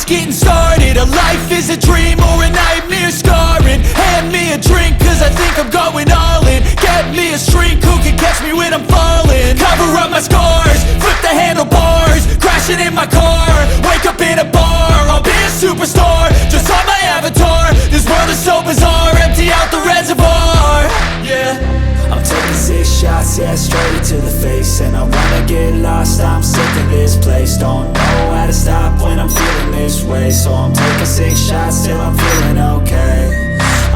getting started. A life is a dream or a nightmare scarring. Hand me a drink cause I think I'm going all in. Get me a shrink who can catch me when I'm falling. Cover up my scars, flip the handlebars, crashing in my car, wake up in a bar. I'll be a superstar, just on my avatar. This world is so bizarre, empty out the reservoir. Yeah, I'm taking 6 shots, yeah, straight to the face. And I wanna get lost, I'm sick of this place. Don't know how to stop when I'm feeling this way. So I'm taking 6 shots till I'm feeling okay.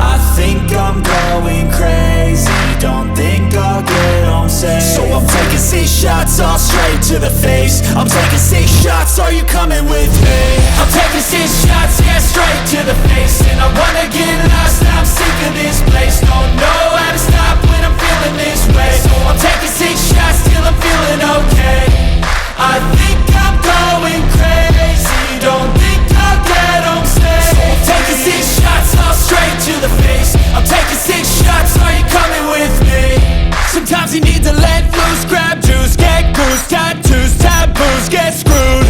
I think I'm going crazy, don't think I'll get home safe. So I'm taking 6 shots, all straight to the face. I'm taking 6 shots, are you coming with me? I'm taking 6 shots, yeah, straight to the face. And I wanna get lost, I'm sick of this place. Don't know how to stop when I'm feeling this way. So I'm taking 6 shots till I'm feeling okay. I think I'm going crazy, don't think I'll get home safe. So I'm taking 6 shots, all straight to the face. I'm taking 6 shots, are you coming with me? Sometimes you need to let loose, grab juice, get goose, tattoos, taboos, get screwed.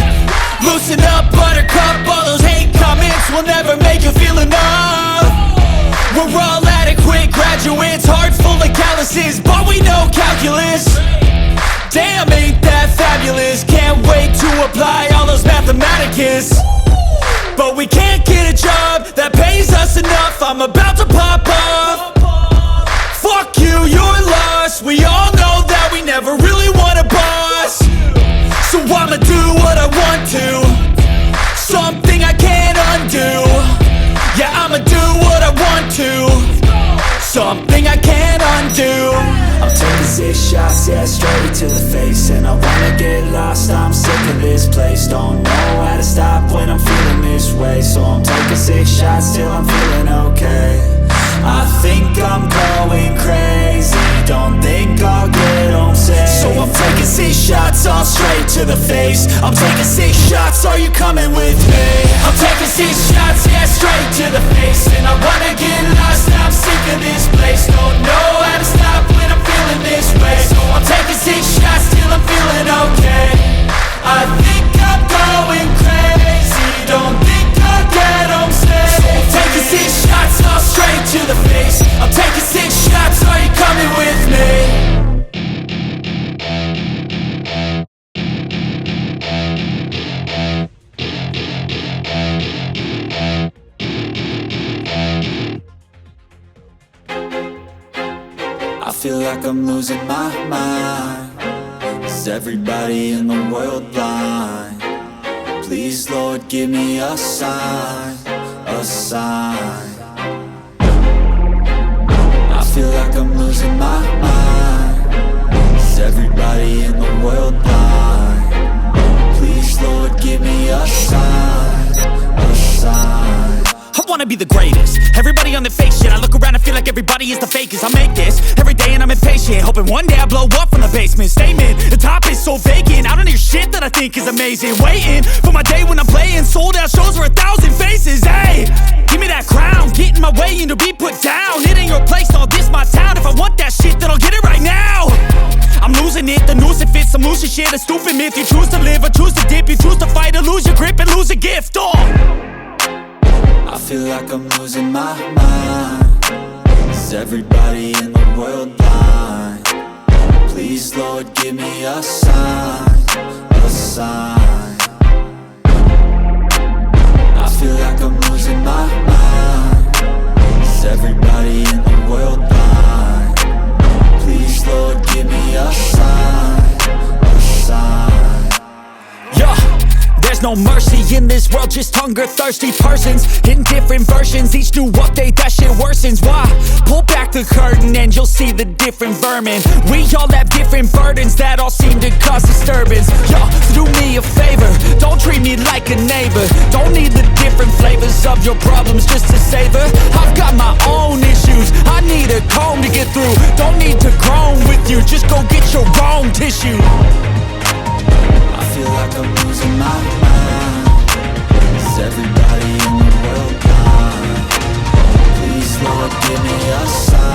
Loosen up, buttercup, all those hate comments will never make you feel enough. We're all adequate graduates, heart full of calluses, but we know calculus. Damn, ain't that fabulous? Can't wait to apply all those mathematicus. But we can't get a job that pays us enough. I'm about to pop off. Fuck you, you're lost. We all know that we never really want a boss. So I'ma do what I want to, something I can't undo. Yeah, I'ma do what I want to, something I can't undo. I'm taking 6 shots, yeah, straight to the face. And I wanna get lost, I'm sick of this place. Don't know how to stop when I'm feeling this way. So I'm taking 6 shots till I'm feeling okay. I think I'm going crazy, don't think I'll get home safe. So I'm taking 6 shots, all straight to the face. I'm taking 6 shots, are you coming with me? I'm taking 6 shots, yeah, straight to the face. And I wanna get lost, I'm sick of this place. Don't know how to stop when I'm feeling this way. So I'm taking 6 shots till I'm feeling okay. I think I'm going crazy, don't think I'll get home safe. So I'm taking 6 shots, all straight to the face. I'm taking 6 shots, are you coming with me? I feel like I'm losing my mind. Is everybody in the world blind? Please, Lord, give me a sign, a sign. I feel like I'm losing my mind. Is everybody in the world blind? Please, Lord, give me a sign, a sign. I wanna be the greatest. Everybody on the fake shit. I look around and feel like everybody is the fakest. I make this every day and I'm impatient, hoping one day I blow up from the basement. Statement, the top is so vacant. I don't hear shit that I think is amazing. Waiting for my day when I'm playing sold out shows for 1,000 faces. Hey, give me that crown, get in my way and to be put down. It ain't your place, no, this my town. If I want that shit, then I'll get it right now. I'm losing it, the noose it fits. I'm losing shit, a stupid myth. You choose to live or choose to dip. You choose to fight or lose your grip and lose a gift. I feel like I'm losing my mind. Is everybody in the world blind? Please, Lord, give me a sign, a sign. I feel like I'm losing my mind. Is everybody in the world blind? Please, Lord, give me a sign, a sign. Yeah. There's no mercy in this world, just hunger-thirsty persons in different versions. Each new update, that shit worsens. Why? Pull back the curtain and you'll see the different vermin. We all have different burdens that all seem to cause disturbance. Yo, do me a favor, don't treat me like a neighbor. Don't need the different flavors of your problems just to savor. I've got my own issues, I need a comb to get through. Don't need to groan with you, just go get your own tissue. I feel like I'm losing my mind. Is everybody in the world blind? Please, Lord, give me a sign.